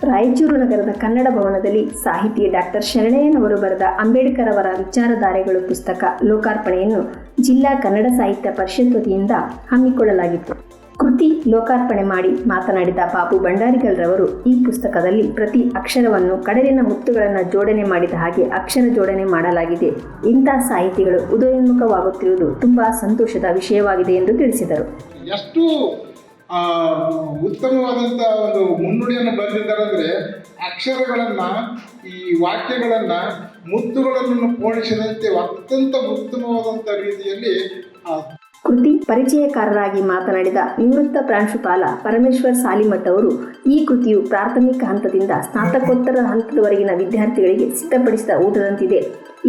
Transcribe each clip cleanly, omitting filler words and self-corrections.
ರಾಯಚೂರು ನಗರದ ಕನ್ನಡ ಭವನದಲ್ಲಿ ಸಾಹಿತಿ ಡಾಕ್ಟರ್ ಶರಣಯ್ಯನವರು ಬರೆದ ಅಂಬೇಡ್ಕರ್ ಅವರ ವಿಚಾರಧಾರೆಗಳು ಪುಸ್ತಕ ಲೋಕಾರ್ಪಣೆಯನ್ನು ಜಿಲ್ಲಾ ಕನ್ನಡ ಸಾಹಿತ್ಯ ಪರಿಷತ್ ವತಿಯಿಂದ ಹಮ್ಮಿಕೊಳ್ಳಲಾಗಿತ್ತು. ಕೃತಿ ಲೋಕಾರ್ಪಣೆ ಮಾಡಿ ಮಾತನಾಡಿದ ಬಾಬು ಭಂಡಾರಿಗಲ್ರವರು, ಈ ಪುಸ್ತಕದಲ್ಲಿ ಪ್ರತಿ ಅಕ್ಷರವನ್ನು ಕಡಲಿನ ಮುತ್ತುಗಳನ್ನು ಜೋಡಣೆ ಮಾಡಿದ ಹಾಗೆ ಅಕ್ಷರ ಜೋಡಣೆ ಮಾಡಲಾಗಿದೆ. ಇಂತಹ ಸಾಹಿತಿಗಳು ಉದಯೋನ್ಮುಖವಾಗುತ್ತಿರುವುದು ತುಂಬಾ ಸಂತೋಷದ ವಿಷಯವಾಗಿದೆ ಎಂದು ತಿಳಿಸಿದರು. ಎಷ್ಟು ಉತ್ತಮವಾದಂಥ ಒಂದು ಮುನ್ನುಡಿಯನ್ನು ಬರೆದಿದ್ದಾರೆ ಅಂದರೆ, ಅಕ್ಷರಗಳನ್ನು ಈ ವಾಕ್ಯಗಳನ್ನು ಮುತ್ತುಗಳನ್ನು ಪೋಣಿಸಿದಂತೆ ಅತ್ಯಂತ ಉತ್ತಮವಾದಂಥ ರೀತಿಯಲ್ಲಿ ಕೃತಿ ಪರಿಚಯಕಾರರಾಗಿ ಮಾತನಾಡಿದ ನಿವೃತ್ತ ಪ್ರಾಂಶುಪಾಲ ಪರಮೇಶ್ವರ್ ಸಾಲಿಮಠ್ ಅವರು, ಈ ಕೃತಿಯು ಪ್ರಾಥಮಿಕ ಹಂತದಿಂದ ಸ್ನಾತಕೋತ್ತರ ಹಂತದವರೆಗಿನ ವಿದ್ಯಾರ್ಥಿಗಳಿಗೆ ಸಿದ್ಧಪಡಿಸಿದ ಊಟದಂತಿದೆ.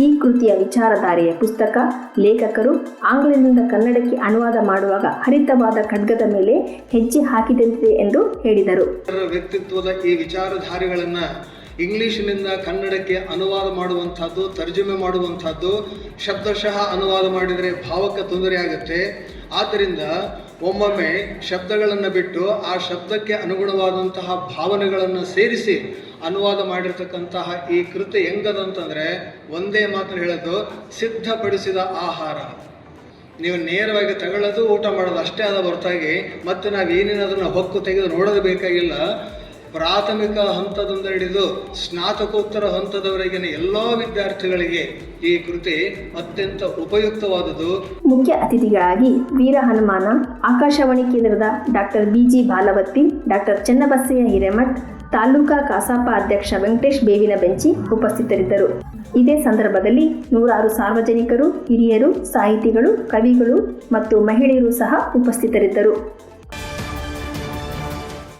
ಈ ಕೃತಿಯ ವಿಚಾರಧಾರೆಯ ಪುಸ್ತಕ ಲೇಖಕರು ಆಂಗ್ಲದಿಂದ ಕನ್ನಡಕ್ಕೆ ಅನುವಾದ ಮಾಡುವಾಗ ಹರಿತವಾದ ಖಡ್ಗದ ಮೇಲೆ ಹೆಜ್ಜೆ ಹಾಕಿದಂತಿದೆ ಎಂದು ಹೇಳಿದರು. ವ್ಯಕ್ತಿತ್ವದ ಈ ವಿಚಾರಧಾರೆಗಳನ್ನು ಇಂಗ್ಲಿಷಿನಿಂದ ಕನ್ನಡಕ್ಕೆ ಅನುವಾದ ಮಾಡುವಂಥದ್ದು, ತರ್ಜುಮೆ ಮಾಡುವಂಥದ್ದು, ಶಬ್ದಶಃ ಅನುವಾದ ಮಾಡಿದರೆ ಭಾವಕ್ಕೆ ತೊಂದರೆ ಆಗುತ್ತೆ. ಆದ್ದರಿಂದ ಒಮ್ಮೊಮ್ಮೆ ಶಬ್ದಗಳನ್ನು ಬಿಟ್ಟು ಆ ಶಬ್ದಕ್ಕೆ ಅನುಗುಣವಾದಂತಹ ಭಾವನೆಗಳನ್ನು ಸೇರಿಸಿ ಅನುವಾದ ಮಾಡಿರ್ತಕ್ಕಂತಹ ಈ ಕೃತಿ ಹೆಂಗದಂತಂದರೆ, ಒಂದೇ ಮಾತನ್ನು ಹೇಳೋದು, ಸಿದ್ಧಪಡಿಸಿದ ಆಹಾರ. ನೀವು ನೇರವಾಗಿ ತಗೊಳ್ಳೋದು, ಊಟ ಮಾಡೋದು ಅಷ್ಟೇ ಆದ ಹೊರತಾಗಿ ಮತ್ತೆ ನಾವೇನೇನು ಅದನ್ನು ಹೊಕ್ಕು ತೆಗೆದು ನೋಡೋದು ಬೇಕಾಗಿಲ್ಲ. ಪ್ರಾಥಮಿಕ ಹಂತದಿಂದ ಹಿಡಿದು ಸ್ನಾತಕೋತ್ತರ ಹಂತದವರೆಗಿನ ಎಲ್ಲ ವಿದ್ಯಾರ್ಥಿಗಳಿಗೆ ಈ ಕೃತಿ ಅತ್ಯಂತ ಉಪಯುಕ್ತವಾದುದು. ಮುಖ್ಯ ಅತಿಥಿಗಳಾಗಿ ವೀರ ಹನುಮಾನ, ಆಕಾಶವಾಣಿ ಕೇಂದ್ರದ doctor BG Balavatti, doctor Channabasayya Hiremath, taluka Kasapa ಅಧ್ಯಕ್ಷ ವೆಂಕಟೇಶ್ ಬೇವಿನ ಬೆಂಚಿ ಉಪಸ್ಥಿತರಿದ್ದರು. ಇದೇ ಸಂದರ್ಭದಲ್ಲಿ ನೂರಾರು ಸಾರ್ವಜನಿಕರು, ಹಿರಿಯರು, ಸಾಹಿತಿಗಳು, ಕವಿಗಳು ಮತ್ತು ಮಹಿಳೆಯರು ಸಹ ಉಪಸ್ಥಿತರಿದ್ದರು.